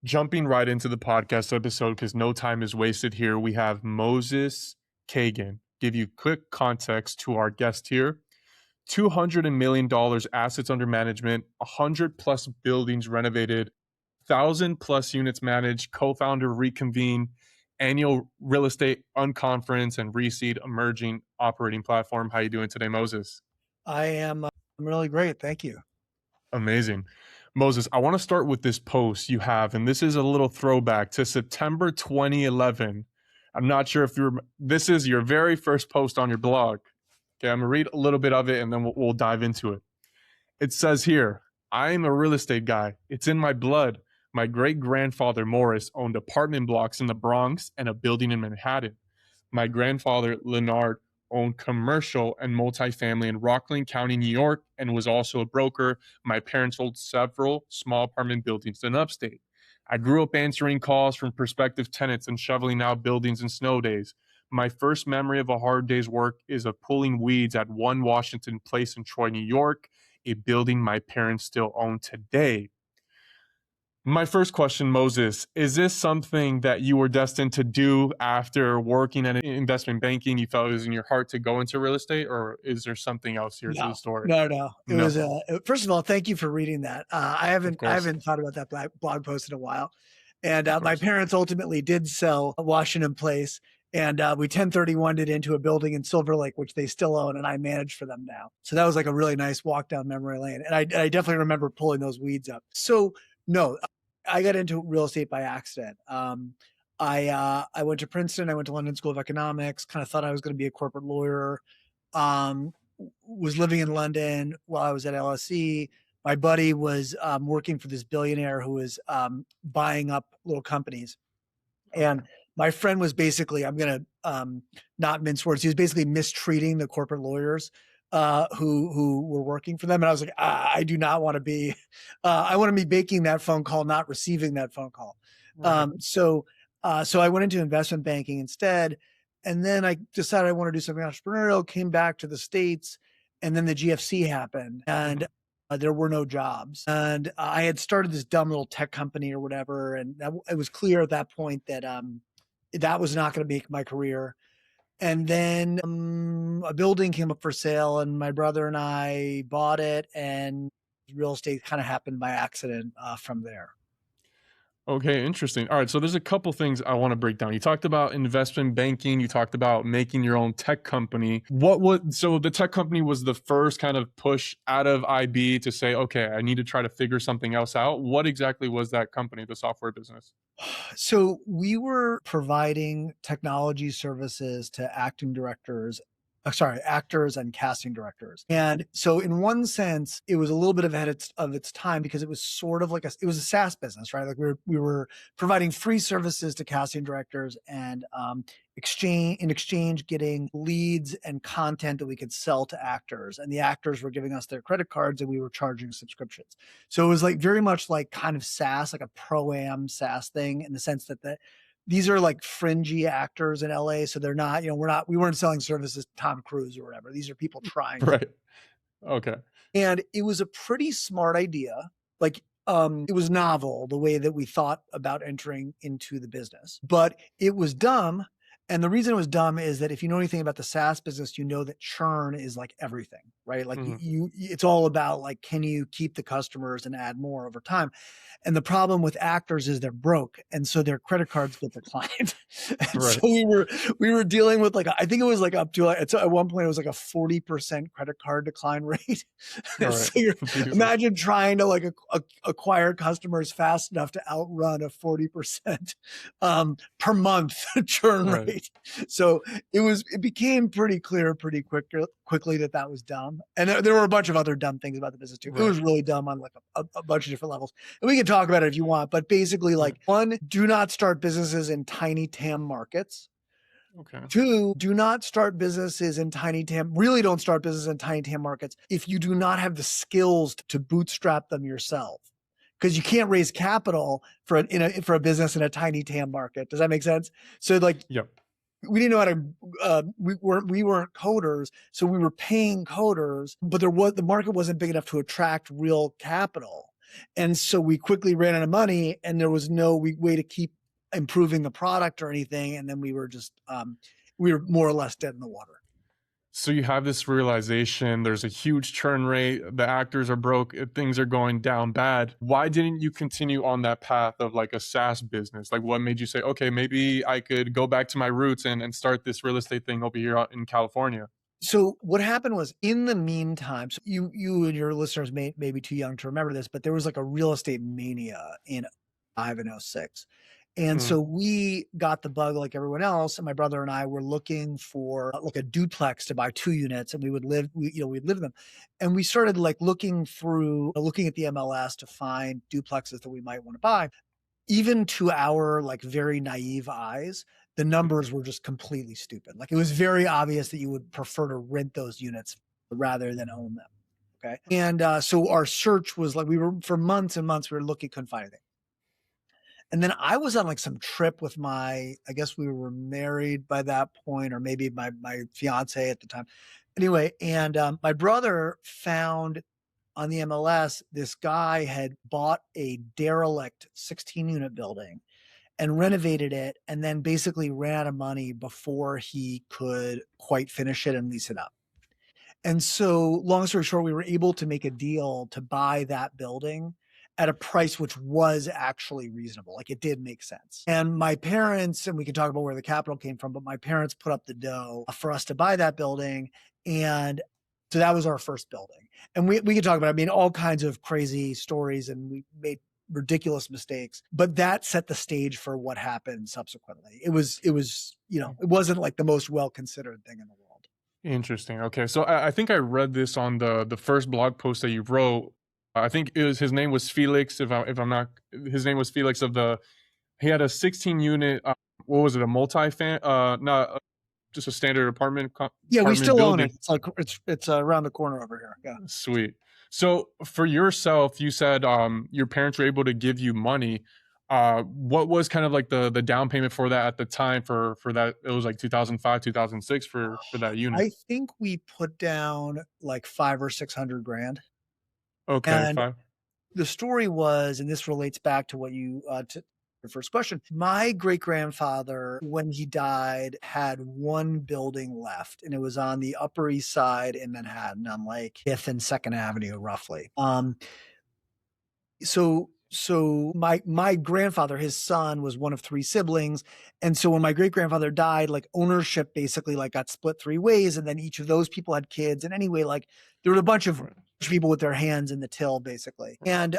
Jumping right into the podcast episode because no time is wasted here, we have Moses Kagan. Give you quick context to our guest here. $200 million assets under management, 100 plus buildings renovated, 1,000 plus units managed, co-founder Reconvene, annual real estate unconference, and Reseed emerging operating platform. How you doing today, Moses? I'm really great. Thank you. Amazing. Moses, I want to start with this post you have, and this is a little throwback to September 2011. I'm not sure if this is your very first post on your blog. Okay, I'm going to read a little bit of it and then we'll dive into it. It says here, I'm a real estate guy. It's in my blood. My great-grandfather Morris owned apartment blocks in the Bronx and a building in Manhattan. My grandfather Leonard owned commercial and multifamily in Rockland County, New York, and was also a broker. My parents owned several small apartment buildings in upstate. I grew up answering calls from prospective tenants and shoveling out buildings in snow days. My first memory of a hard day's work is of pulling weeds at 1 Washington Place in Troy, New York, a building my parents still own today. My first question, Moses, is this something that you were destined to do after working in investment banking? You felt it was in your heart to go into real estate, or is there something else here to the No, story? no. It No, was first of all, thank you for reading that. of I course, haven't thought about that blog post in a while. And of my course. parents ultimately did sell Washington Place, and we 1031'd it into a building in Silver Lake, which they still own, and I manage for them now. So that was like a really nice walk down memory lane. And I definitely remember pulling those weeds up. So no, I got into real estate by accident. I went to Princeton. I went to London School of Economics. Kind of thought I was going to be a corporate lawyer. Um, was living in London while I was at LSE. My buddy was working for this billionaire who was buying up little companies. And my friend was basically, I'm going to not mince words, he was basically mistreating the corporate lawyers who were working for them. And I was like, I do not want to be, I want to be making that phone call, not receiving that phone call. Right. So I went into investment banking instead. And then I decided I want to do something entrepreneurial, came back to the States, and then the GFC happened and there were no jobs. And I had started this dumb little tech company or whatever. And it was clear at that point that that was not going to make my career. And then a building came up for sale and my brother and I bought it, and real estate kind of happened by accident from there. Okay, interesting. All right, so there's a couple things I want to break down. You talked about investment banking, you talked about making your own tech company. So the tech company was the first kind of push out of IB to say, okay, I need to try to figure something else out. What exactly was that company, the software business? So we were providing technology services to actors and casting directors. And so in one sense, it was a little bit ahead of its time because it was sort of like it was a SaaS business, right? Like we were providing free services to casting directors and in exchange getting leads and content that we could sell to actors. And the actors were giving us their credit cards and we were charging subscriptions. So it was like very much like kind of SaaS, like a pro-am SaaS thing in the sense that these are like fringy actors in LA. So they're not, we weren't selling services to Tom Cruise or whatever. These are people trying. Right. Okay. And it was a pretty smart idea. Like, it was novel the way that we thought about entering into the business, but it was dumb. And the reason it was dumb is that if you know anything about the SaaS business, you know that churn is like everything, right? Like it's all about like, can you keep the customers and add more over time? And the problem with actors is they're broke. And so their credit cards get declined. And Right. so we were dealing with like, I think it was like up to like, at one point it was like a 40% credit card decline rate. All right. So imagine trying to like acquire customers fast enough to outrun a 40% per month churn Right. rate. So it became pretty clear pretty quickly that was dumb. And there were a bunch of other dumb things about the business too. Right. It was really dumb on like a bunch of different levels. And we can talk about it if you want, but basically like one, do not start businesses in tiny TAM markets. Okay. Two, do not start businesses in tiny TAM. Really don't start business in tiny TAM markets if you do not have the skills to bootstrap them yourself. Because you can't raise capital for a business in a tiny TAM market. Does that make sense? So like, Yep. we didn't know how to, we weren't coders. So we were paying coders, but the market wasn't big enough to attract real capital. And so we quickly ran out of money, and there was no way to keep improving the product or anything. And then we were just, we were more or less dead in the water. So you have this realization, there's a huge churn rate, the actors are broke, things are going down bad. Why didn't you continue on that path of like a SaaS business? Like what made you say, okay, maybe I could go back to my roots and start this real estate thing over here in California? So what happened was, in the meantime, so you and your listeners may be too young to remember this, but there was like a real estate mania in 05 and 06. And Mm, so we got the bug like everyone else. And my brother and I were looking for like a duplex to buy 2 units, and we'd live in them. And we started like looking at the MLS to find duplexes that we might want to buy. Even to our like very naive eyes, the numbers were just completely stupid. Like it was very obvious that you would prefer to rent those units rather than own them. Okay. And so our search was like, we were for months and months, we were looking, couldn't find anything. And then I was on like some trip with I guess we were married by that point, or maybe my fiance at the time. Anyway, and my brother found on the MLS, this guy had bought a derelict 16-unit building and renovated it, and then basically ran out of money before he could quite finish it and lease it up. And so, long story short, we were able to make a deal to buy that building at a price which was actually reasonable. Like it did make sense. And my parents, and we can talk about where the capital came from, but my parents put up the dough for us to buy that building. And so that was our first building. And we could talk about, I mean, all kinds of crazy stories, and we made ridiculous mistakes, but that set the stage for what happened subsequently. It was, it wasn't like the most well-considered thing in the world. interesting. Okay. So I think I read this on the first blog post that you wrote. I think his name was Felix. If I'm not, his name was Felix he had a 16 unit, what was it? A not just a standard apartment Yeah, we still own building. it. It's like it's around the corner over here. Yeah. Sweet. So for yourself, you said your parents were able to give you money. What was kind of like the down payment for that at the time for that? It was like 2005, 2006 for that unit. I think we put down like 500 or 600 grand. Okay, And fine. the story was, and this relates back to what you to your first question. My great grandfather, when he died, had one building left, and it was on the Upper East Side in Manhattan, on like 5th and 2nd Avenue, roughly. So my grandfather, his son, was one of 3 siblings. And so when my great grandfather died, like ownership basically like got split 3 ways. And then each of those people had kids. And anyway, like there were a bunch of Right. people with their hands in the till, basically. And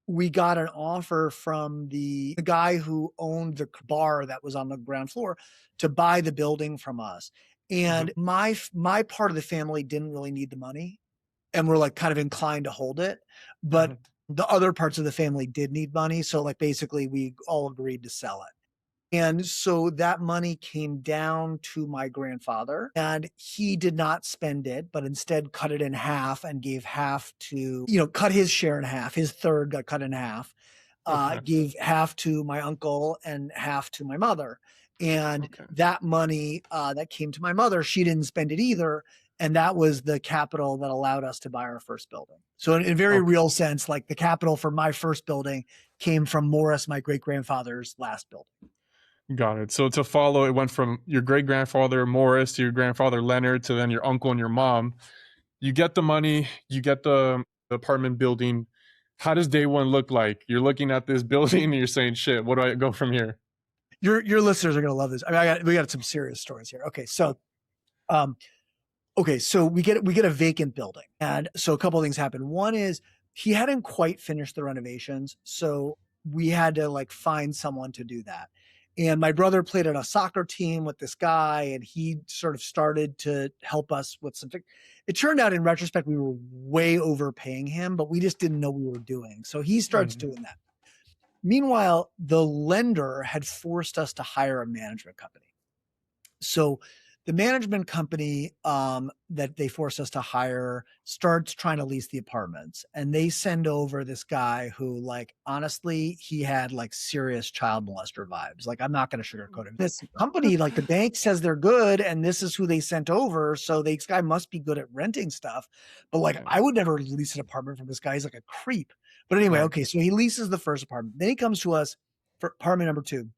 we got an offer from the guy who owned the bar that was on the ground floor to buy the building from us. And my part of the family didn't really need the money, and we're like kind of inclined to hold it. But the other parts of the family did need money. So like basically we all agreed to sell it. And so that money came down to my grandfather, and he did not spend it, but instead cut it in half and gave half to, cut his share in half. His third got cut in half, Okay. gave half to my uncle and half to my mother. And Okay. that money that came to my mother, she didn't spend it either. And that was the capital that allowed us to buy our first building. So in a very Okay. real sense, like the capital for my first building came from Morris, my great grandfather's last building. Got it. So to follow, it went from your great grandfather Morris to your grandfather Leonard to then your uncle and your mom. You get the money, you get the apartment building. How does day one look like? You're looking at this building and you're saying, "Shit, what do I go from here?" Your listeners are gonna love this. I mean, we got some serious stories here. Okay, so we get a vacant building, and so a couple of things happen. One is he hadn't quite finished the renovations, so we had to like find someone to do that. And my brother played on a soccer team with this guy, and he sort of started to help us with something. It turned out in retrospect we were way overpaying him, but we just didn't know we were doing. So he starts doing that. Meanwhile, the lender had forced us to hire a management company. So the management company that they forced us to hire starts trying to lease the apartments, and they send over this guy who, like, honestly, he had like serious child molester vibes. Like, I'm not going to sugarcoat it. This company, like the bank says they're good, and this is who they sent over. So this guy must be good at renting stuff. But like, I would never lease an apartment from this guy. He's like a creep. But anyway, Right. okay, so he leases the first apartment. Then he comes to us for apartment number 2. And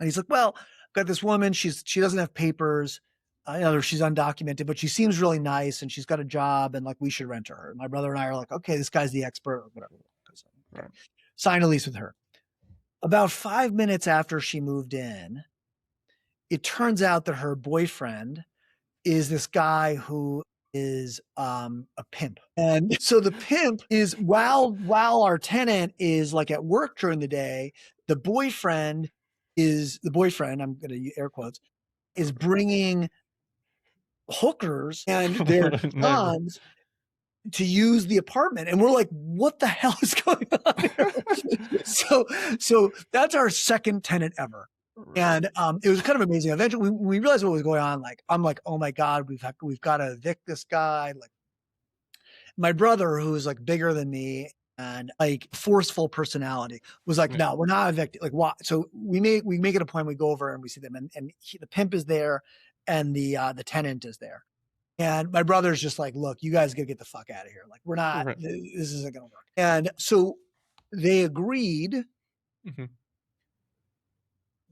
he's like, well, I've got this woman. She doesn't have papers. She's undocumented, but she seems really nice and she's got a job and like we should rent to her. And my brother and I are like, okay, this guy's the expert or whatever. Okay. Right. Sign a lease with her. About 5 minutes after she moved in, it turns out that her boyfriend is this guy who is a pimp. And so the pimp is while our tenant is like at work during the day, the boyfriend, I'm going to air quotes, is bringing hookers and their Nightmare. sons to use the apartment. And we're like, what the hell is going on here? so that's our second tenant ever. And it was kind of amazing. Eventually, when we realized what was going on, like I'm like, oh my God, we've got to evict this guy. Like my brother, who's like bigger than me and like forceful personality, was like, no, we're not evicted. Like why? So we make it a point. We go over and we see them, and the pimp is there, and the tenant is there. And my brother's just like, look, you guys gotta get the fuck out of here. Like we're not. Right. This isn't gonna work. And so they agreed. Mm-hmm.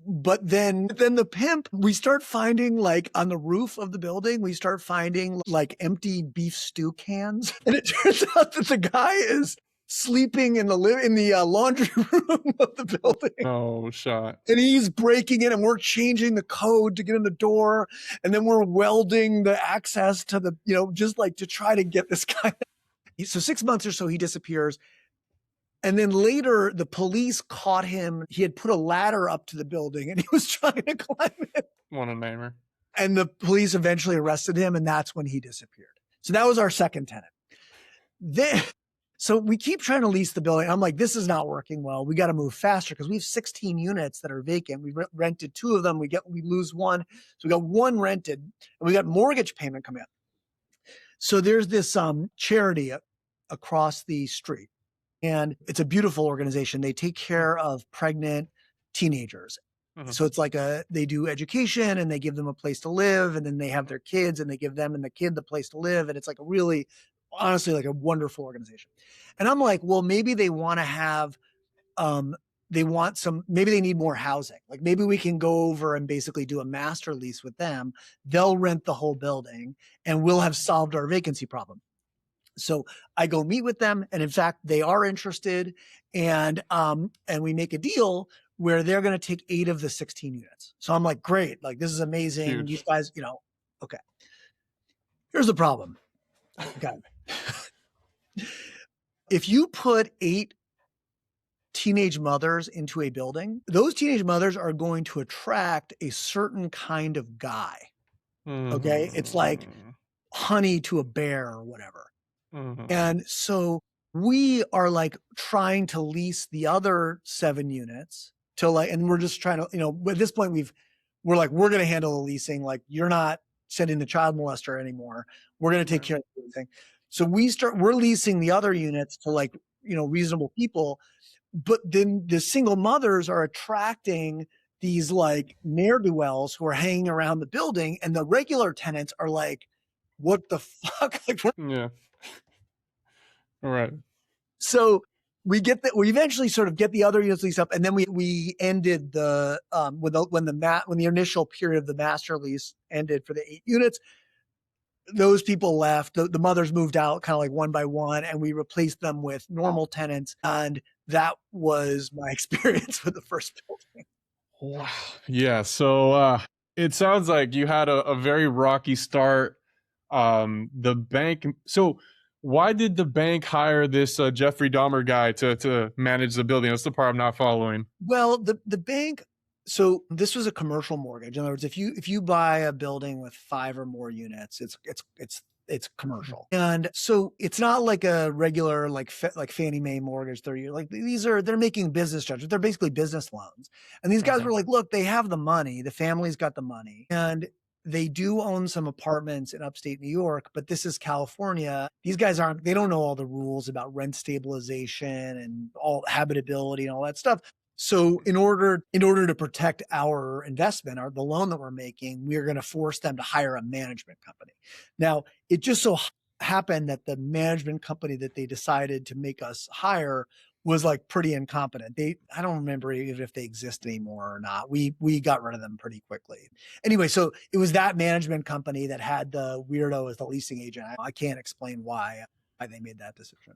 But then the pimp, we start finding like on the roof of the building, we start finding like empty beef stew cans. And it turns out that the guy is sleeping in the laundry room of the building. Oh, shot. And he's breaking in and we're changing the code to get in the door. And then we're welding the access to the, just like to try to get this guy. So 6 months or so, he disappears. And then later, the police caught him. He had put a ladder up to the building and he was trying to climb it. What a nightmare. And the police eventually arrested him, and that's when he disappeared. So that was our second tenant. So we keep trying to lease the building. I'm like, this is not working well. We got to move faster because we have 16 units that are vacant. We rented 2 of them. We lose 1. So we got 1 rented, and we got mortgage payment coming up. So there's this charity across the street. And it's a beautiful organization. They take care of pregnant teenagers. Mm-hmm. So it's like they do education and they give them a place to live, and then they have their kids and they give them and the kid the place to live. And it's like a really, honestly, like a wonderful organization. And I'm like, well, maybe they want to have, maybe they need more housing. Like maybe we can go over and basically do a master lease with them. They'll rent the whole building and we'll have solved our vacancy problem. So I go meet with them, and in fact, they are interested, and we make a deal where they're going to take 8 of the 16 units. So I'm like, great, like this is amazing. Huge. You guys, okay. Here's the problem. Okay. If you put 8 teenage mothers into a building, those teenage mothers are going to attract a certain kind of guy. Mm-hmm. Okay. It's like honey to a bear or whatever. Mm-hmm. And so we are like trying to lease the other 7 units to like, and we're just trying to, at this point we're going to handle the leasing. Like you're not sending the child molester anymore. We're going to take care of everything. So we're leasing the other units to like, reasonable people, but then the single mothers are attracting these like ne'er-do-wells who are hanging around the building, and the regular tenants are like, what the fuck? Like, yeah. All right. So we eventually sort of get the other units leased up, and then we ended the when the initial period of the master lease ended for the 8 units. Those people left. The mothers moved out kind of like one by one, and we replaced them with normal tenants. And that was my experience with the first building. Wow. Yeah. So it sounds like you had a very rocky start. The bank. So why did the bank hire this Jeffrey Dahmer guy to manage the building? That's the part I'm not following. Well, the bank. So this was a commercial mortgage. In other words, if you buy a building with 5 or more units, it's commercial. And so it's not like a regular like Fannie Mae mortgage 30-year. Like they're making business judgments. They're basically business loans. And these guys were like, look, they have the money. The family's got the money. And they do own some apartments in upstate New York, but this is California. These guys they don't know all the rules about rent stabilization and all habitability and all that stuff. So in order to protect our investment, the loan that we're making, we're going to force them to hire a management company. Now, it just so happened that the management company that they decided to make us hire was like pretty incompetent. I don't remember even if they exist anymore or not. We got rid of them pretty quickly. Anyway, so it was that management company that had the weirdo as the leasing agent. I can't explain why they made that decision.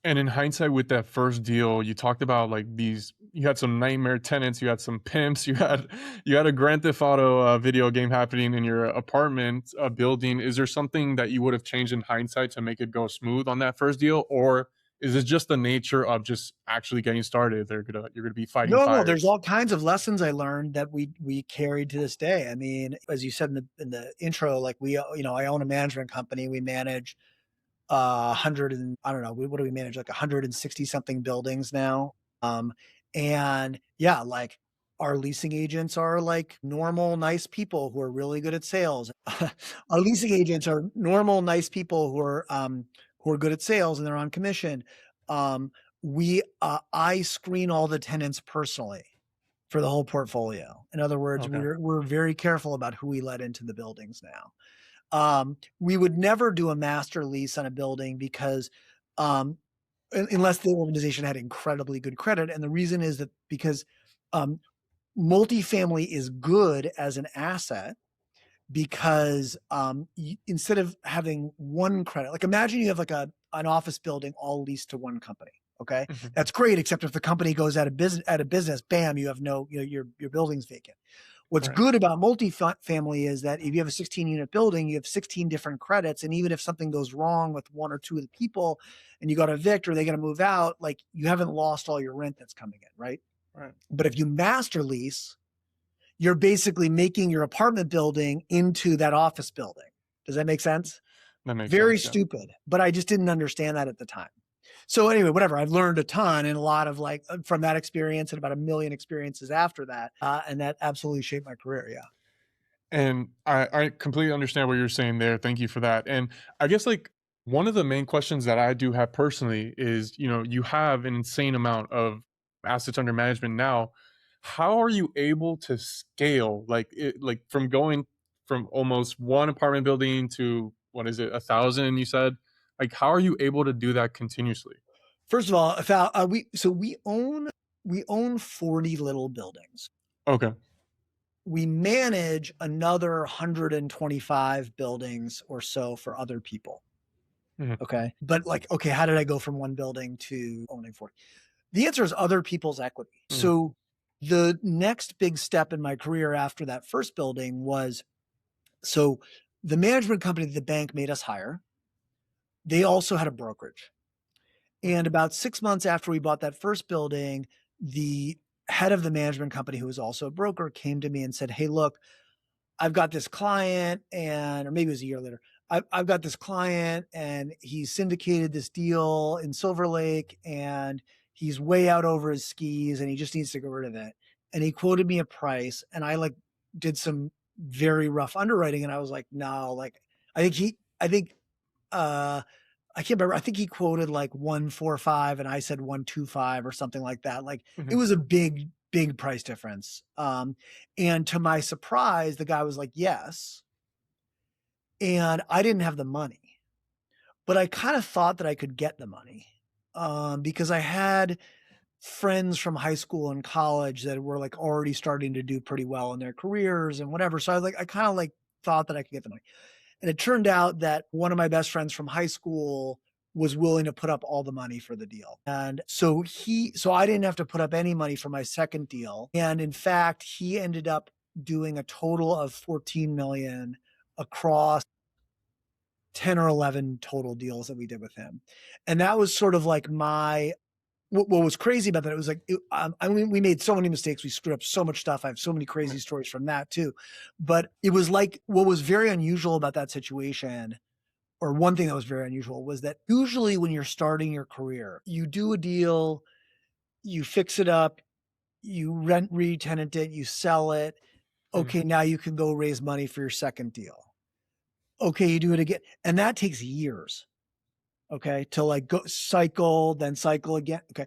And in hindsight, with that first deal, you talked about like these. You had some nightmare tenants. You had some pimps. You had a Grand Theft Auto video game happening in your apartment building. Is there something that you would have changed in hindsight to make it go smooth on that first deal, or is it just the nature of just actually getting started? You're gonna be fighting No, there's fires. all kinds of lessons I learned that we carried to this day. I mean, as you said in the intro, like I own a management company. We manage 100 and I don't know, what do we manage? Like 160 something buildings now. Um, and yeah, like our leasing agents are like normal, nice people who are really good at sales. Our leasing agents are normal, nice people who are good at sales and they're on commission. Um, I screen all the tenants personally for the whole portfolio. In other words, Okay. we're very careful about who we let into the buildings now. We would never do a master lease on a building because, um, unless the organization had incredibly good credit. And the reason is that because um, multifamily is good as an asset because instead of having one credit, like imagine you have like an office building all leased to one company. Okay, Mhm. that's great, except if the company goes out of business, bam, you have no, your building's vacant. What's Right. good about multifamily is that if you have a 16 unit building, you have 16 different credits. And even if something goes wrong with one or two of the people and you got to evict or they got to move out, like you haven't lost all your rent that's coming in, right? Right. But if you master lease, you're basically making your apartment building into that office building. Does that make sense? That makes Very sense. Yeah. stupid, but I just didn't understand that at the time. So anyway, whatever. I've learned a ton and a lot of like from that experience and about a million experiences after that, and that absolutely shaped my career. Yeah. And I completely understand what you're saying there. Thank you for that. And I guess like one of the main questions that I do have personally is, you have an insane amount of assets under management now. How are you able to scale like from going from almost one apartment building to what is it, 1,000, you said? Like how are you able to do that continuously? First of all, we own 40 little buildings. Okay. We manage another 125 buildings or so for other people. Mhm. Okay. But like, okay, how did I go from one building to owning 40? The answer is other people's equity. Mhm. So the next big step in my career after that first building was so the management company that the bank made us hire, they also had a brokerage. And about 6 months after we bought that first building, the head of the management company, who was also a broker, came to me and said, "Hey, look, I've got this client," or maybe it was a year later. I've got this client and he syndicated this deal in Silver Lake and he's way out over his skis and he just needs to get rid of it. And he quoted me a price and I like did some very rough underwriting and I was like, no, like I think uh I can't remember. I think he quoted like 145 and I said 125 or something like that. Like it Mhm. was a big, big price difference. And to my surprise, the guy was like, yes. And I didn't have the money, but I kind of thought that I could get the money because I had friends from high school and college that were like already starting to do pretty well in their careers and whatever. So I kind of like thought that I could get the money. And it turned out that one of my best friends from high school was willing to put up all the money for the deal. And so I didn't have to put up any money for my second deal. And in fact, he ended up doing a total of 14 million across 10 or 11 total deals that we did with him. And that was sort of like what was crazy about that, it was like, I mean, we made so many mistakes. We screwed up so much stuff. I have so many crazy Right. stories from that too. But it was like, what was very unusual about that situation, or one thing that was very unusual, was that usually when you're starting your career, you do a deal, you fix it up, you re-tenant it, you sell it. Mhm. Okay, now you can go raise money for your second deal. Okay, you do it again. And that takes years. Okay, to like go cycle, then cycle again. Okay.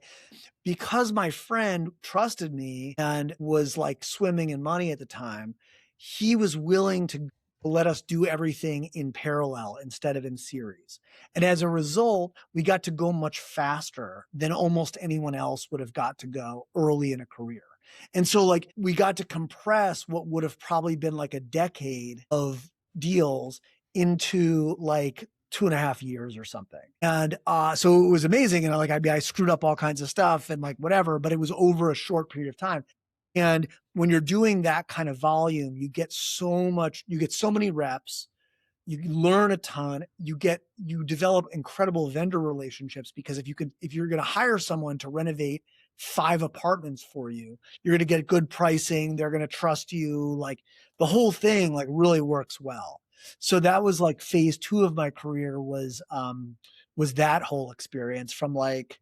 Because my friend trusted me and was like swimming in money at the time, he was willing to let us do everything in parallel instead of in series. And as a result, we got to go much faster than almost anyone else would have got to go early in a career. And so like we got to compress what would have probably been like a decade of deals into like 2.5 years or something. And so it was amazing. And like, I screwed up all kinds of stuff and like whatever, but it was over a short period of time. And when you're doing that kind of volume, you get so many reps, you learn a ton, you develop incredible vendor relationships, because if you're going to hire someone to renovate 5 apartments for you, you're going to get good pricing. They're going to trust you. Like the whole thing like really works well. So that was like phase 2 of my career was that whole experience from like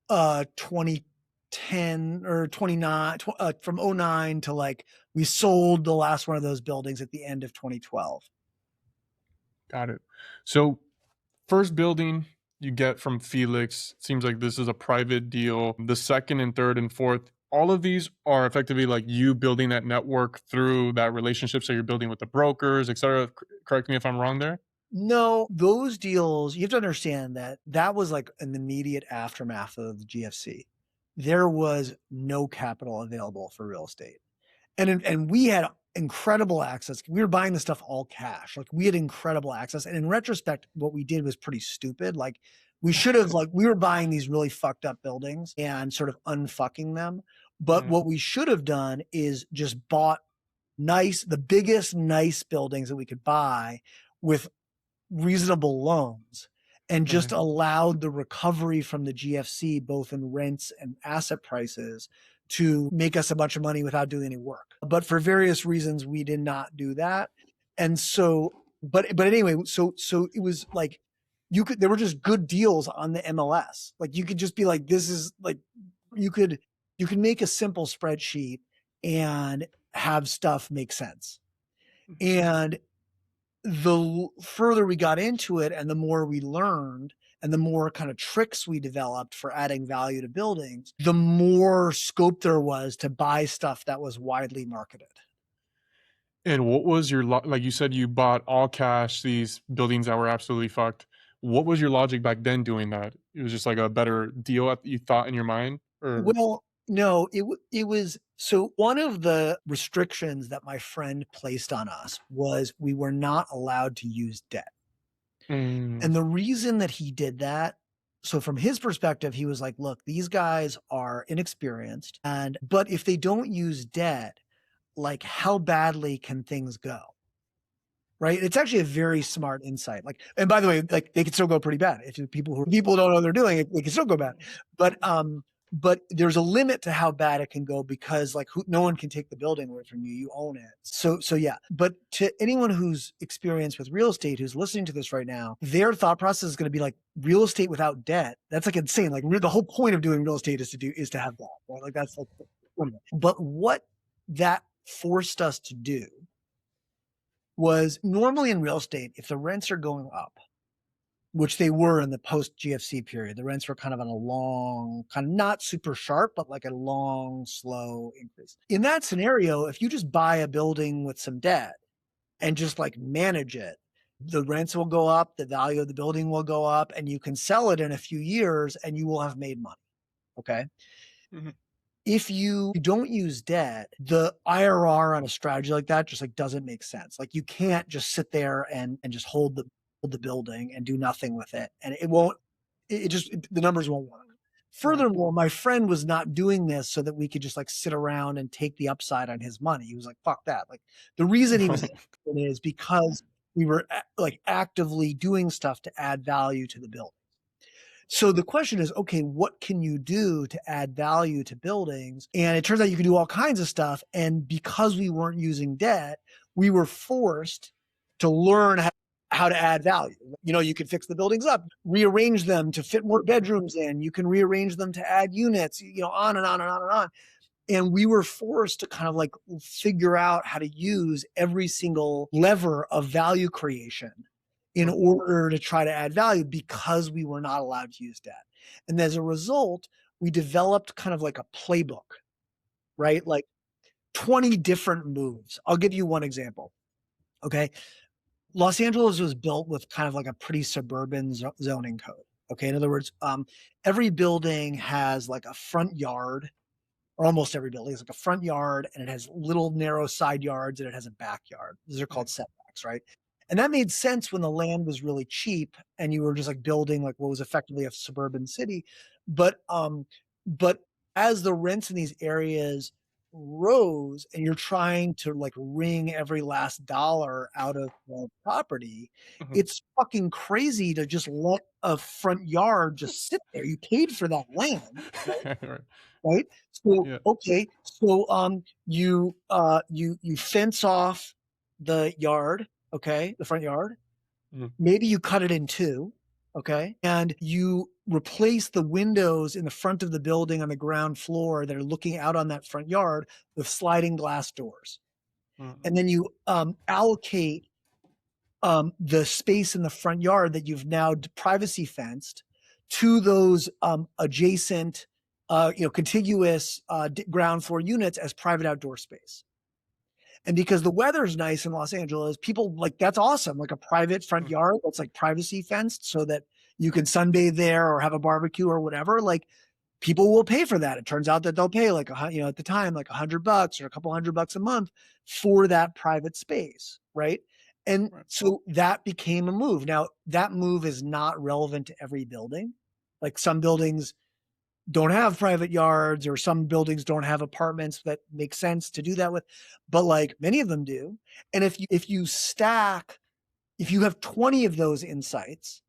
2010 or 29 from 09 to like we sold the last one of those buildings at the end of 2012. Got it. So first building you get from Felix, seems like this is a private deal. The second and third and fourth, all of these are effectively like you building that network through that relationship. So you're building with the brokers, et cetera. Correct me if I'm wrong there. No, those deals, you have to understand that that was like an immediate aftermath of the GFC. There was no capital available for real estate. And we had incredible access. We were buying the stuff all cash. Like we had incredible access. And in retrospect, what we did was pretty stupid. Like we should have, like, we were buying these really fucked up buildings and sort of unfucking them. But what we should have done is just bought the biggest nice buildings that we could buy with reasonable loans, and just allowed the recovery from the GFC, both in rents and asset prices, to make us a bunch of money without doing any work. But for various reasons, we did not do that. And so, but anyway, so it was like, there were just good deals on the MLS. Like you could just be like, this is like, you could make a simple spreadsheet and have stuff make sense. And the further we got into it and the more we learned and the more kind of tricks we developed for adding value to buildings, the more scope there was to buy stuff that was widely marketed. And what was your like you said you bought all cash these buildings that were absolutely fucked. What was your logic back then doing that? It was just like a better deal you thought in your mind? Or Well, no, it was, so one of the restrictions that my friend placed on us was we were not allowed to use debt. And the reason that he did that, so from his perspective, he was like, look, these guys are inexperienced, but if they don't use debt, like how badly can things go? Right? It's actually a very smart insight. Like, and by the way, like they can still go pretty bad. If people don't know what they're doing, it can still go bad. But there's a limit to how bad it can go, because like no one can take the building away from you. You own it. So yeah. But to anyone who's experienced with real estate, who's listening to this right now, their thought process is going to be like, real estate without debt. That's like insane. Like the whole point of doing real estate is to have that. Right? Like that's like, but what that forced us to do was, normally in real estate, if the rents are going up, which they were in the post GFC period, the rents were kind of on a long, kind of not super sharp, but like a long, slow increase. In that scenario, if you just buy a building with some debt and just like manage it, the rents will go up, the value of the building will go up, and you can sell it in a few years and you will have made money. Okay. If you don't use debt, the IRR on a strategy like that just like doesn't make sense. Like you can't just sit there and just hold the building and do nothing with it. And the numbers won't work. Furthermore, my friend was not doing this so that we could just like sit around and take the upside on his money. He was like, fuck that. Like the reason he was is because we were like actively doing stuff to add value to the building. So the question is, okay, what can you do to add value to buildings? And it turns out you can do all kinds of stuff. And because we weren't using debt, we were forced to learn how to add value. You know, you could fix the buildings up, rearrange them to fit more bedrooms in. You can rearrange them to add units, you know, on and on and on and on. And we were forced to kind of like figure out how to use every single lever of value creation in order to try to add value, because we were not allowed to use debt. And as a result, we developed kind of like a playbook, right? Like 20 different moves. I'll give you one example. Okay. Los Angeles was built with kind of like a pretty suburban zoning code. Okay. In other words, every building has like a front yard, or almost every building has like a front yard, and it has little narrow side yards, and it has a backyard. These are called setbacks, right? And that made sense when the land was really cheap and you were just like building like what was effectively a suburban city. But as the rents in these areas rose and you're trying to like wring every last dollar out of the property, Mhm. it's fucking crazy to just let a front yard just sit there. You paid for that land, Right. right? So Yeah. okay, so you fence off the yard, okay, the front yard. Mhm. Maybe you cut it in two, okay, and you replace the windows in the front of the building on the ground floor that are looking out on that front yard with sliding glass doors, Mhm. and then you allocate the space in the front yard that you've now privacy fenced to those adjacent, contiguous ground floor units as private outdoor space. And because the weather's nice in Los Angeles, people like that's awesome. Like a private front Mhm. yard that's like privacy fenced so that you can sunbathe there or have a barbecue or whatever. Like people will pay for that. It turns out that they'll pay like at the time like $100 or a couple $100 a month for that private space, right? And Right. so that became a move. Now that move is not relevant to every building. Like some buildings don't have private yards, or some buildings don't have apartments that make sense to do that with, but like many of them do. And if you have 20 of those insights,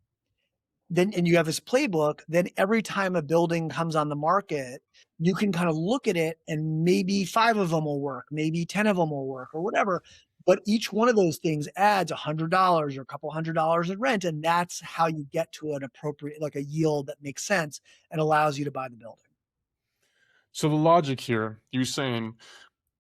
then and you have this playbook, then every time a building comes on the market, you can kind of look at it and maybe 5 of them will work, maybe 10 of them will work or whatever. But each one of those things adds $100 or a couple $100 in rent. And that's how you get to an appropriate, like a yield that makes sense and allows you to buy the building. So the logic here, you're saying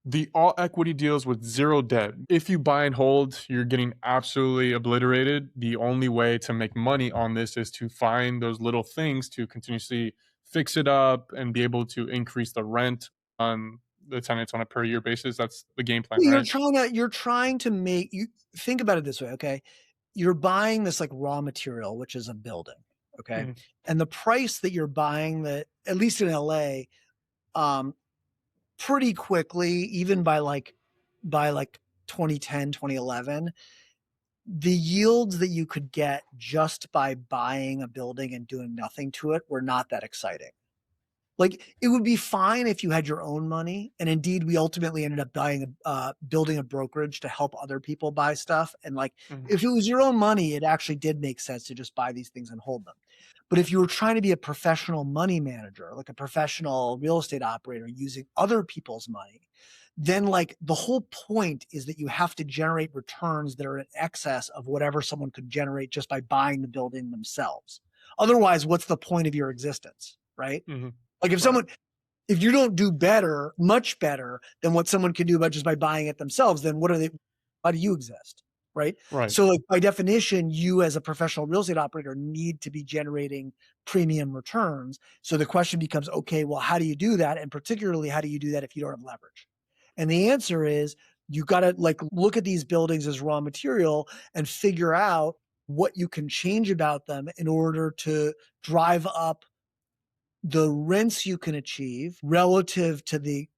the all equity deals with zero debt. If you buy and hold, you're getting absolutely obliterated. The only way to make money on this is to find those little things to continuously fix it up and be able to increase the rent on the tenants on a per year basis. That's the game plan, You're right? trying to make you think about it this way, okay? You're buying this like raw material, which is a building, okay? Mhm. And the price that you're buying that, at least in LA, um, pretty quickly, even by 2010, 2011, the yields that you could get just by buying a building and doing nothing to it were not that exciting. Like it would be fine if you had your own money, and indeed, we ultimately ended up building a brokerage to help other people buy stuff. And like, Mhm. if it was your own money, it actually did make sense to just buy these things and hold them. But if you were trying to be a professional money manager, like a professional real estate operator using other people's money, then like the whole point is that you have to generate returns that are in excess of whatever someone could generate just by buying the building themselves. Otherwise, what's the point of your existence, right? Mhm. Like Right. if you don't do better, much better than what someone can do by just by buying it themselves, then why do you exist? Right. Right. So like by definition, you as a professional real estate operator need to be generating premium returns. So the question becomes, okay, well, how do you do that? And particularly, how do you do that if you don't have leverage? And the answer is you got to like look at these buildings as raw material and figure out what you can change about them in order to drive up the rents you can achieve relative to the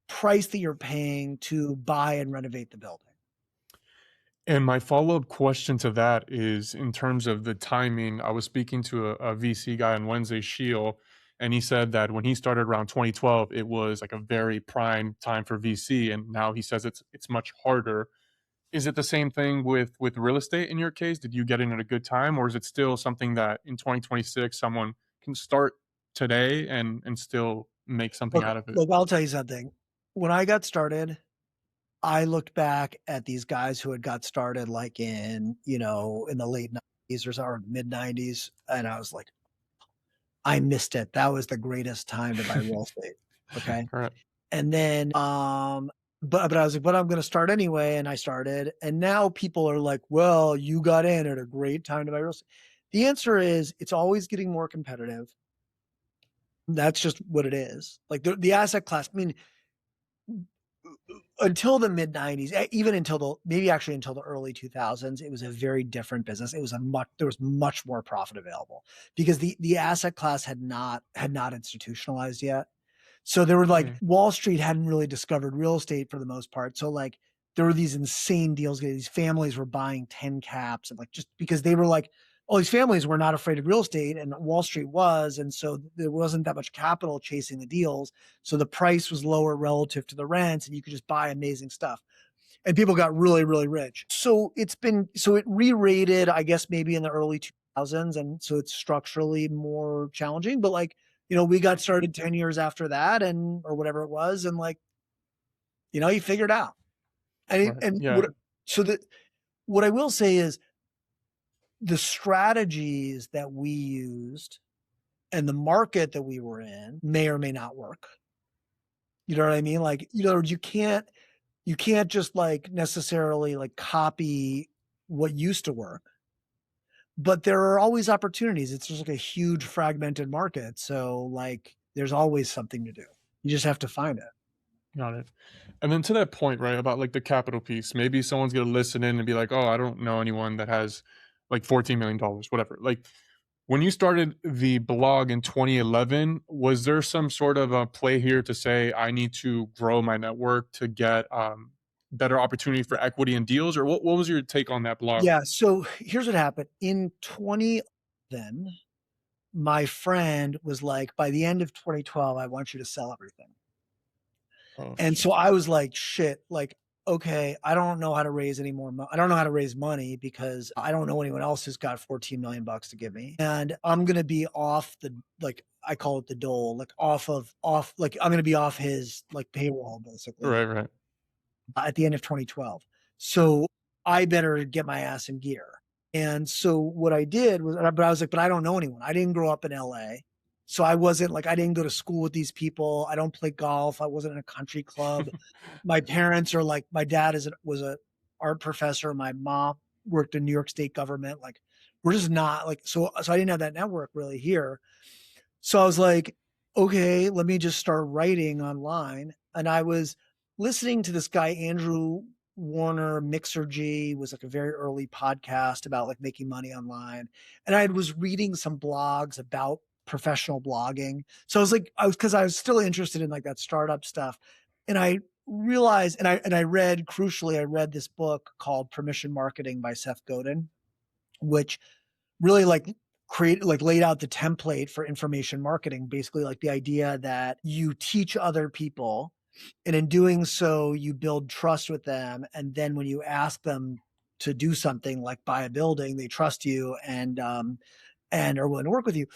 price that you're paying to buy and renovate the building. And my follow-up question to that is in terms of the timing. I was speaking to a VC guy on Wednesday, Sheil, and he said that when he started around 2012, it was like a very prime time for VC, and now he says it's much harder. Is it the same thing with real estate in your case? Did you get in at a good time, or is it still something that in 2026 someone can start today and still make something out of it? Look, I'll tell you something. When I got started, I looked back at these guys who had got started like in the late 90s or mid 90s. And I was like, I missed it. That was the greatest time to buy real estate. Okay. Correct. And then, but I was like, but I'm going to start anyway. And I started. And now people are like, well, you got in at a great time to buy real estate. The answer is it's always getting more competitive. That's just what it is. Like the asset class. I mean, until the mid 90s, even until until the early 2000s, it was a very different business. There was much more profit available because the asset class had not institutionalized yet. So there were like Wall Street hadn't really discovered real estate for the most part. So like there were these insane deals. These families were buying 10 caps and like just because they were like, all these families were not afraid of real estate and Wall Street was. And so there wasn't that much capital chasing the deals. So the price was lower relative to the rents and you could just buy amazing stuff. And people got really, really rich. So it re-rated, I guess, maybe in the early 2000s. And so it's structurally more challenging. But like, we got started 10 years after that or whatever it was. And like, you figured out. What I will say is the strategies that we used and the market that we were in may or may not work. You know what I mean? Like, you can't just like necessarily like copy what used to work, but there are always opportunities. It's just like a huge fragmented market. So like, there's always something to do. You just have to find it. Got it. And then to that point, right, about like the capital piece, maybe someone's gonna listen in and be like, "Oh, I don't know anyone that has like $14 million, whatever." Like, when you started the blog in 2011, was there some sort of a play here to say I need to grow my network to get better opportunity for equity and deals, or what was your take on that blog? Yeah. So here's what happened in 2011. My friend was like, by the end of 2012, I want you to sell everything. Oh, And shit. so I was like, shit, like, okay, I don't know how to raise any more. I don't know how to raise money because I don't know anyone else who's got 14 million bucks to give me. And I'm going to be off like, I call it the dole, like like I'm going to be off his like payroll basically Right. at the end of 2012. So I better get my ass in gear. And so what I did was, but I was like, but I don't know anyone. I didn't grow up in LA. So I wasn't like, I didn't go to school with these people. I don't play golf. I wasn't in a country club. My parents are like, my dad was a art professor. My mom worked in New York State government. Like we're just not like, so I didn't have that network really here. So I was like, okay, let me just start writing online. And I was listening to this guy, Andrew Warner, Mixergy, was like a very early podcast about like making money online. And I was reading some blogs about professional blogging. So I was like, because I was still interested in like that startup stuff. And I realized, and I read, crucially, I read this book called Permission Marketing by Seth Godin, which really like laid out the template for information marketing, basically like the idea that you teach other people and in doing so you build trust with them, and then when you ask them to do something like buy a building, they trust you and are willing to work with you.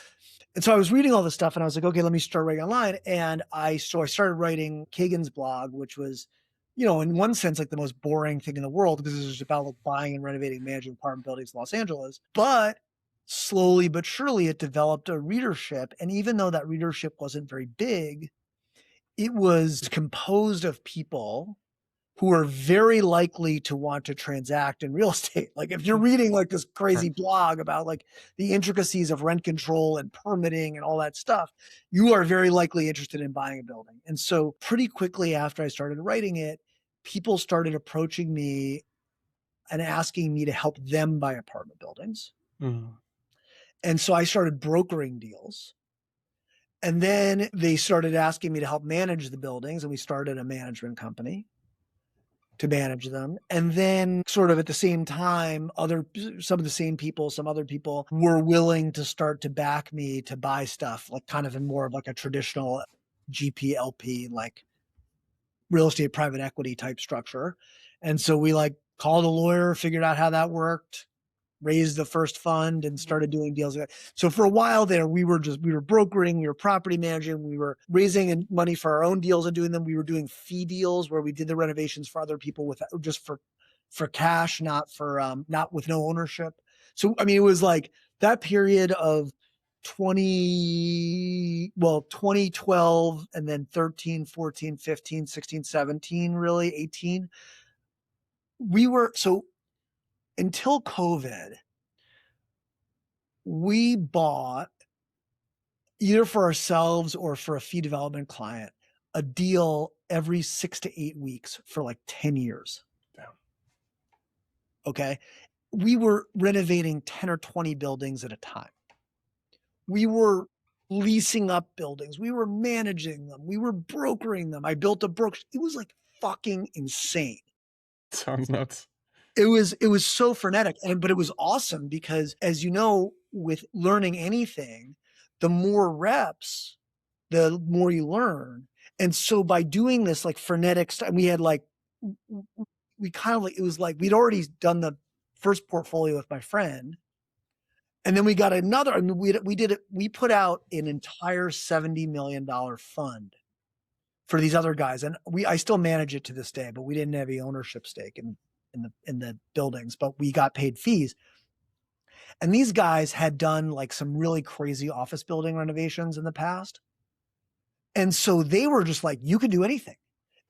And so I was reading all this stuff and I was like, okay, let me start writing online. And I started writing Kagan's blog, which was, in one sense, like the most boring thing in the world because it was about like buying and renovating, managing apartment buildings in Los Angeles. But slowly but surely it developed a readership. And even though that readership wasn't very big, it was composed of people who are very likely to want to transact in real estate. Like if you're reading like this crazy blog about like the intricacies of rent control and permitting and all that stuff, you are very likely interested in buying a building. And so pretty quickly after I started writing it, people started approaching me and asking me to help them buy apartment buildings. Mm. And so I started brokering deals. And then they started asking me to help manage the buildings, and we started a management company to manage them. And then sort of at the same time, some other people were willing to start to back me to buy stuff, like kind of in more of like a traditional GPLP, like real estate private equity type structure. And so we like called a lawyer, figured out how that worked, raised the first fund and started doing deals. So for a while there, we were brokering, we were property managing, we were raising money for our own deals and doing them. We were doing fee deals where we did the renovations for other people with just for cash, not with no ownership. So, I mean, it was like that period of 2012 and then 13, 14, 15, 16, 17, really 18. Until COVID, we bought either for ourselves or for a fee development client a deal every 6 to 8 weeks for like 10 years. Damn. Okay. We were renovating 10 or 20 buildings at a time. We were leasing up buildings. We were managing them. We were brokering them. I built a brokerage. It was like fucking insane. Sounds nuts. It was so frenetic, but it was awesome because, as you know, with learning anything, the more reps, the more you learn. And so by doing this like frenetic stuff, we had like we kind of like, it was like we'd already done the first portfolio with my friend, and then we got another. I mean, we did it. We put out an entire $70 million fund for these other guys, and I still manage it to this day, but we didn't have any ownership stake in the buildings, but we got paid fees. And these guys had done like some really crazy office building renovations in the past. And so they were just like, you can do anything.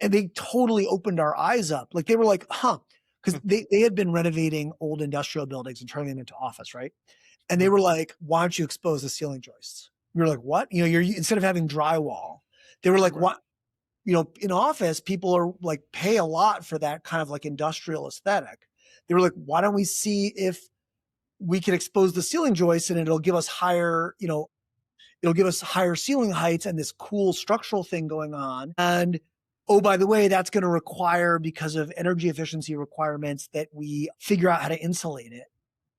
And they totally opened our eyes up. Like they were like, huh, because they had been renovating old industrial buildings and turning them into office, right? And they were like, why don't you expose the ceiling joists? We were like, what? You know, you're instead of having drywall, they were like, what? You know, in office, people are like pay a lot for that kind of like industrial aesthetic. They were like, why don't we see if we can expose the ceiling joists and it'll give us higher, you know, it'll give us higher ceiling heights and this cool structural thing going on. And oh, by the way, that's going to require, because of energy efficiency requirements, that we figure out how to insulate it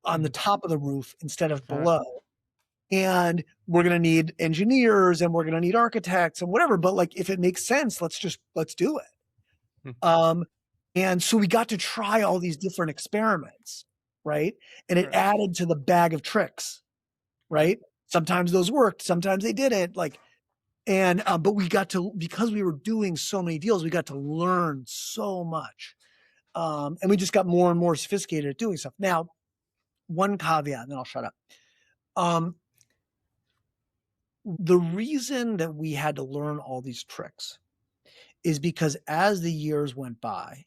on the top of the roof instead of below. And we're going to need engineers and we're going to need architects and whatever. But like, if it makes sense, let's do it. And so we got to try all these different experiments, right? And it added to the bag of tricks, right? Sometimes those worked, sometimes they didn't. Like, and but we got to, because we were doing so many deals, we got to learn so much, and we just got more and more sophisticated at doing stuff. Now, one caveat, and then I'll shut up. The reason that we had to learn all these tricks is because as the years went by,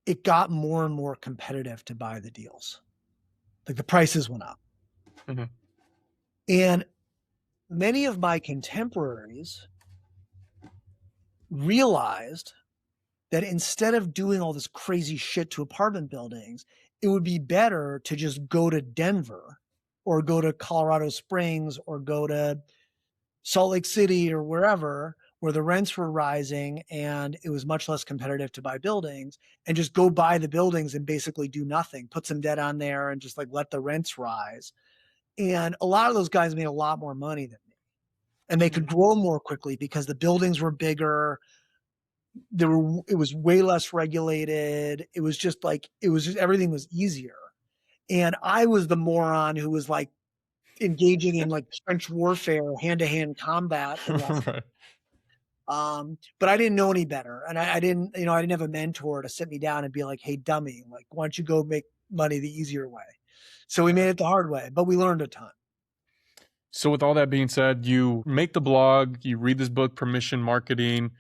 it got more and more competitive to buy the deals. Like the prices went up. And many of my contemporaries realized that instead of doing all this crazy shit to apartment buildings, it would be better to just go to Denver or go to Colorado Springs or go to Salt Lake City or wherever, where the rents were rising and it was much less competitive to buy buildings, and just go buy the buildings and basically do nothing, put some debt on there and just like let the rents rise. And a lot of those guys made a lot more money than me, and they could grow more quickly because the buildings were bigger. It was way less regulated. It was just everything was easier. And I was the moron who was like engaging in like trench warfare, hand-to-hand combat. But I didn't know any better. And I didn't have a mentor to sit me down and be like, hey, dummy, like, why don't you go make money the easier way? So we made it the hard way, but we learned a ton. So with all that being said, you make the blog, you read this book, Permission Marketing,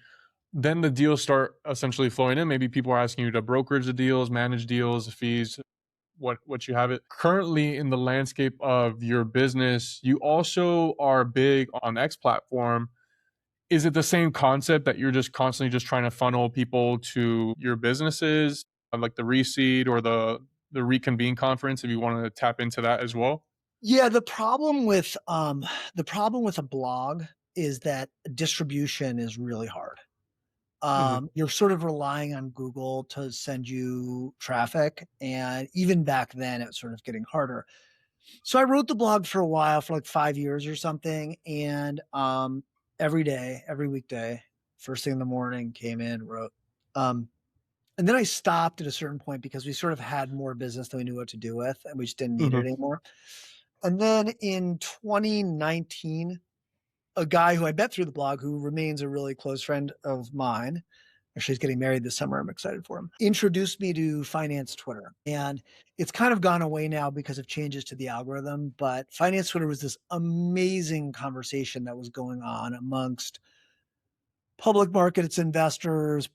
then the deals start essentially flowing in. Maybe people are asking you to brokerage the deals, manage deals, fees, what you have it. Currently in the landscape of your business, you also are big on X platform. Is it the same concept that you're just constantly just trying to funnel people to your businesses, like the Reseed or the Reconvene conference, if you want to tap into that as well? Yeah, the problem with a blog is that distribution is really hard. You're sort of relying on Google to send you traffic. And even back then, it was sort of getting harder. So I wrote the blog for a while, for like 5 years or something. And every day, every weekday, first thing in the morning, came in, wrote. And then I stopped at a certain point because we sort of had more business than we knew what to do with, and we just didn't need it anymore. And then in 2019, a guy who I met through the blog, who remains a really close friend of mine, actually he's getting married this summer, I'm excited for him, introduced me to Finance Twitter. And it's kind of gone away now because of changes to the algorithm, but Finance Twitter was this amazing conversation that was going on amongst public markets investors,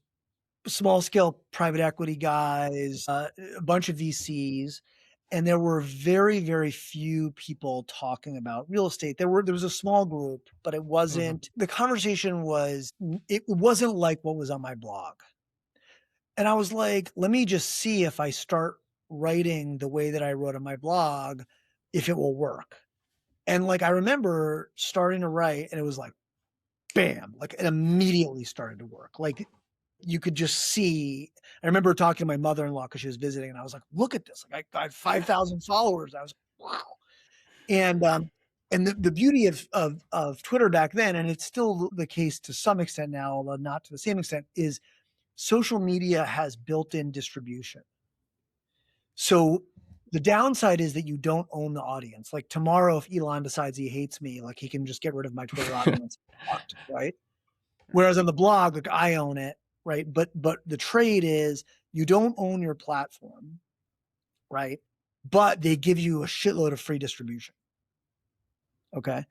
small scale private equity guys, a bunch of VCs. and there were very, very few people talking about real estate. There was a small group, but it wasn't, the conversation was, it wasn't like what was on my blog. And I was like, let me just see if I start writing the way that I wrote on my blog, if it will work. And like, I remember starting to write and it was like, bam, like it immediately started to work. Like you could just see. I remember talking to my mother-in-law because she was visiting and I was like, look at this. Like I have 5,000 followers. I was like, wow. And the beauty of Twitter back then, and it's still the case to some extent now, although not to the same extent, is social media has built-in distribution. So the downside is that you don't own the audience. Like tomorrow, if Elon decides he hates me, like he can just get rid of my Twitter audience, right? Whereas on the blog, like I own it, right? But the trade is you don't own your platform, right? But they give you a shitload of free distribution. Okay.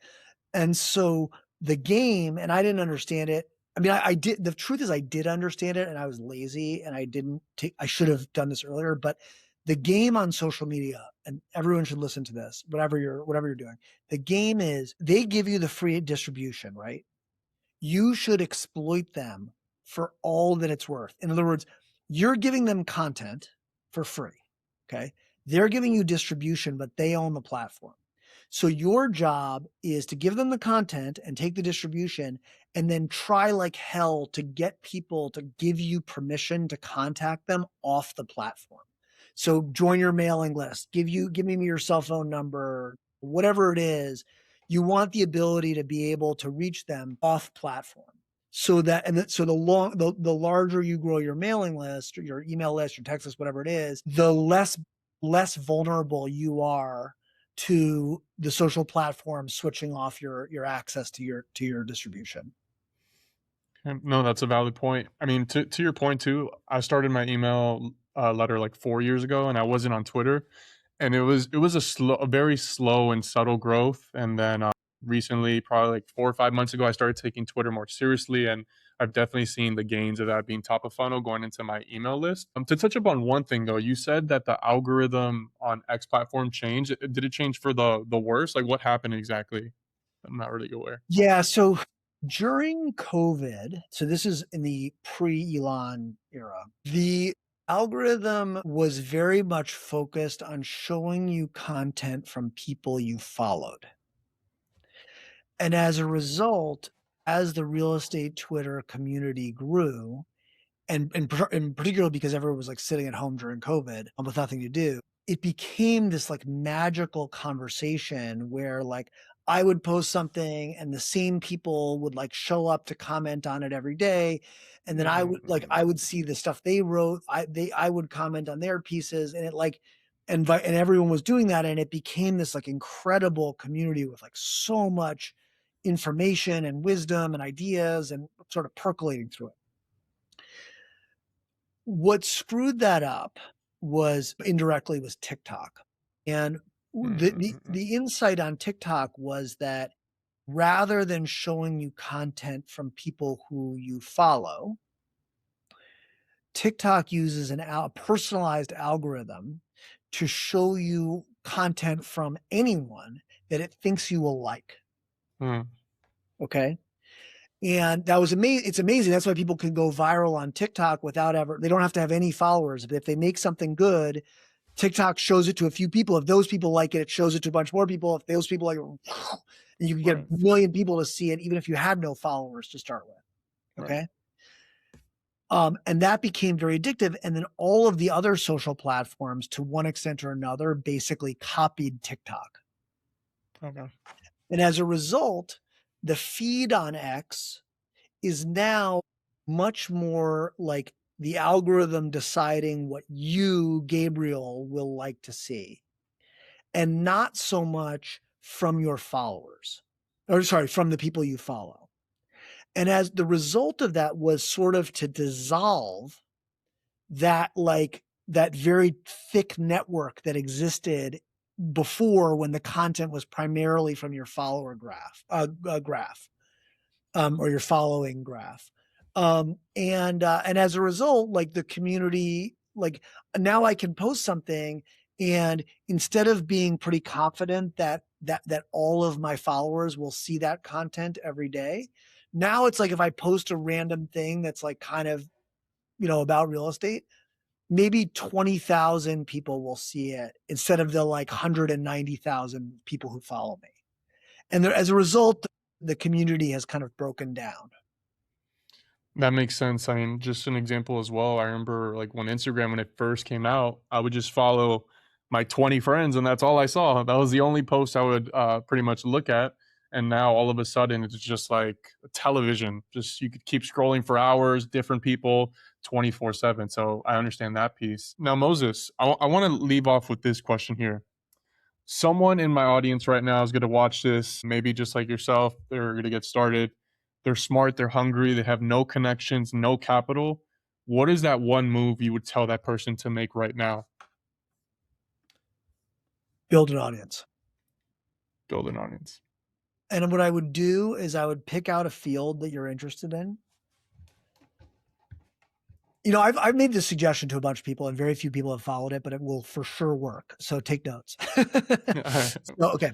And so the game, and I didn't understand it. I mean, I did. The truth is I did understand it and I was lazy and I should have done this earlier, but the game on social media, and everyone should listen to this, whatever you're doing. The game is they give you the free distribution, right? You should exploit them for all that it's worth. In other words, you're giving them content for free. Okay. They're giving you distribution, but they own the platform. So your job is to give them the content and take the distribution and then try like hell to get people to give you permission to contact them off the platform. So join your mailing list, give me your cell phone number, whatever it is. You want the ability to be able to reach them off platform. So the larger you grow your mailing list or your email list, your text list, whatever it is, the less vulnerable you are to the social platform switching off your access to your distribution. No, that's a valid point. I mean, to your point too, I started my email letter like 4 years ago, and I wasn't on Twitter, and it was a very slow and subtle growth. And then recently, probably like 4 or 5 months ago, I started taking Twitter more seriously, and I've definitely seen the gains of that being top of funnel going into my email list. To touch upon one thing though, you said that the algorithm on X platform changed. Did it change for the worse? Like what happened exactly? I'm not really aware. Yeah. So during COVID, so this is in the pre-Elon era, the algorithm was very much focused on showing you content from people you followed. And as a result, as the real estate Twitter community grew, and in particular because everyone was like sitting at home during COVID with nothing to do, it became this like magical conversation where like I would post something and the same people would like show up to comment on it every day. And then I would see the stuff they wrote. I would comment on their pieces and it like, and everyone was doing that. And it became this like incredible community with like so much information and wisdom and ideas and sort of percolating through it. What screwed that up was TikTok. And the insight on TikTok was that rather than showing you content from people who you follow, TikTok uses a personalized algorithm to show you content from anyone that it thinks you will like. Okay. And that was amazing. It's amazing. That's why people can go viral on TikTok they don't have to have any followers. But if they make something good, TikTok shows it to a few people. If those people like it, it shows it to a bunch more people. If those people like it, and you can get a million people to see it, even if you had no followers to start with. Okay. And that became very addictive. And then all of the other social platforms, to one extent or another, basically copied TikTok. Okay. And as a result, the feed on X is now much more like the algorithm deciding what you, Gabriel, will like to see, and not so much from your followers, from the people you follow. And as the result of that was sort of to dissolve that very thick network that existed before, when the content was primarily from your follower graph, or your following graph. And as a result, like the community, like now I can post something And instead of being pretty confident that all of my followers will see that content every day, now it's like if I post a random thing that's like kind of, about real estate, maybe 20,000 people will see it instead of the like 190,000 people who follow me. And there, as a result, the community has kind of broken down. That makes sense. I mean, just an example as well. I remember like when Instagram, when it first came out, I would just follow my 20 friends and that's all I saw. That was the only post I would pretty much look at. And now all of a sudden it's just like television. Just you could keep scrolling for hours, different people 24/7. So I understand that piece. Now, Moses, I want to leave off with this question here. Someone in my audience right now is going to watch this, maybe just like yourself, they're going to get started. They're smart, they're hungry, they have no connections, no capital. What is that one move you would tell that person to make right now? Build an audience. Build an audience. And what I would do is I would pick out a field that you're interested in. I've made this suggestion to a bunch of people and very few people have followed it, but it will for sure work. So take notes. Okay.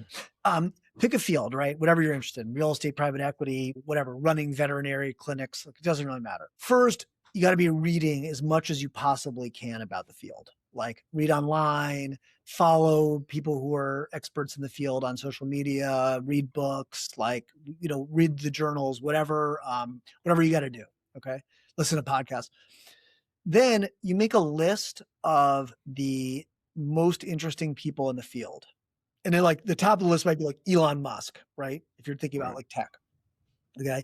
Pick a field, right? Whatever you're interested in, real estate, private equity, whatever, running veterinary clinics. It doesn't really matter. First, you got to be reading as much as you possibly can about the field. Like read online, follow people who are experts in the field on social media, read books, read the journals, whatever you got to do. Okay. Listen to podcasts. Then you make a list of the most interesting people in the field. And then like the top of the list might be like Elon Musk, right? If you're thinking about like tech. Okay.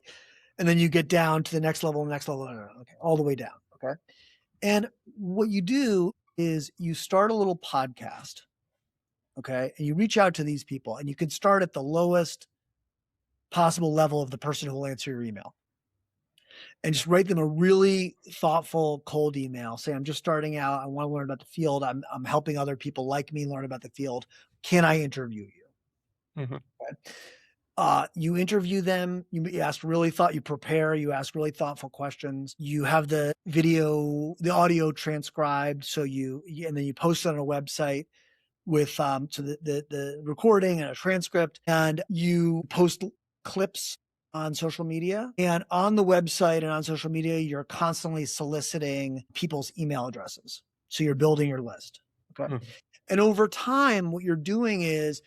And then you get down to the next level, okay, all the way down. Okay. And what you do is you start a little podcast. Okay. And you reach out to these people and you can start at the lowest possible level of the person who will answer your email. And just write them a really thoughtful cold email. Say, I'm just starting out. I want to learn about the field. I'm helping other people like me learn about the field. Can I interview you? Mm-hmm. Okay. You interview them. You prepare. You ask really thoughtful questions. You have the audio transcribed. And then you post it on a website with the recording and a transcript. And you post clips on social media, and on the website and on social media, you're constantly soliciting people's email addresses. So you're building your list. Okay. Mm-hmm. And over time, what you're doing is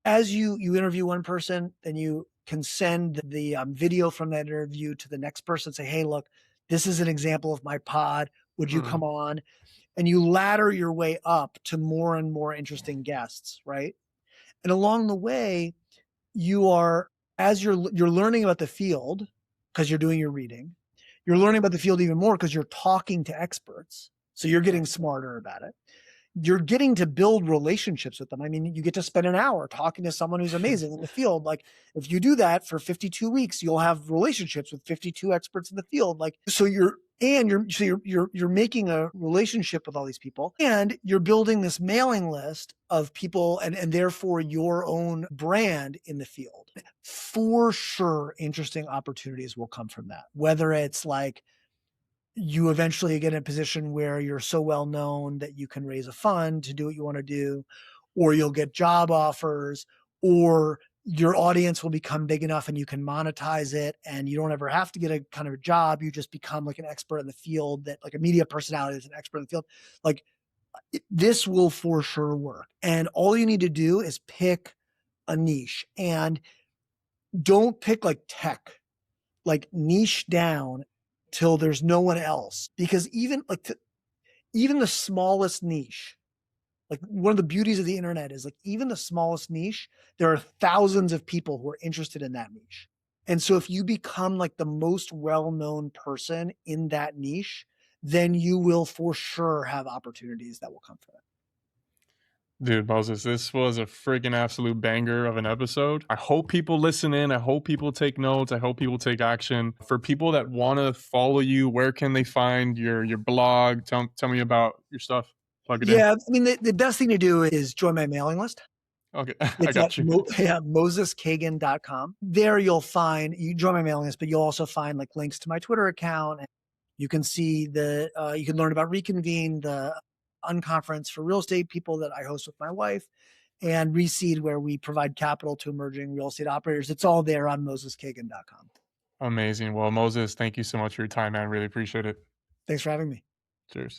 as you interview one person, then you can send the video from that interview to the next person. Say, hey, look, this is an example of my pod. Would you come on? And you ladder your way up to more and more interesting guests, right? And along the way, as you're learning about the field, because you're doing your reading, you're learning about the field even more because you're talking to experts. So you're getting smarter about it. You're getting to build relationships with them. I mean, you get to spend an hour talking to someone who's amazing in the field. Like if you do that for 52 weeks, you'll have relationships with 52 experts in the field. Like, so you're making a relationship with all these people and you're building this mailing list of people and therefore your own brand in the field. For sure, interesting opportunities will come from that. Whether it's like you eventually get in a position where you're so well known that you can raise a fund to do what you want to do, or you'll get job offers, or your audience will become big enough and you can monetize it and you don't ever have to get a kind of a job. You just become like an expert in the field, that like a media personality is an expert in the field. Like this will for sure work. And all you need to do is pick a niche, and don't pick like tech, like niche down till there's no one else. Because even the smallest niche, like one of the beauties of the internet is like even the smallest niche, there are thousands of people who are interested in that niche. And so if you become like the most well-known person in that niche, then you will for sure have opportunities that will come from it. Dude, Moses, this was a freaking absolute banger of an episode. I hope people listen in. I hope people take notes. I hope people take action. For people that want to follow you, where can they find your blog? Tell me about your stuff. Plug it in. Yeah, I mean, the best thing to do is join my mailing list. Okay, It's I got you. MosesKagan.com. There you join my mailing list, but you'll also find like links to my Twitter account. You can see you can learn about Reconvene, the Unconference for real estate people that I host with my wife, and Reseed, where we provide capital to emerging real estate operators. It's all there on moseskagan.com. Amazing. Well, Moses, thank you so much for your time, man. Really appreciate it. Thanks for having me. Cheers.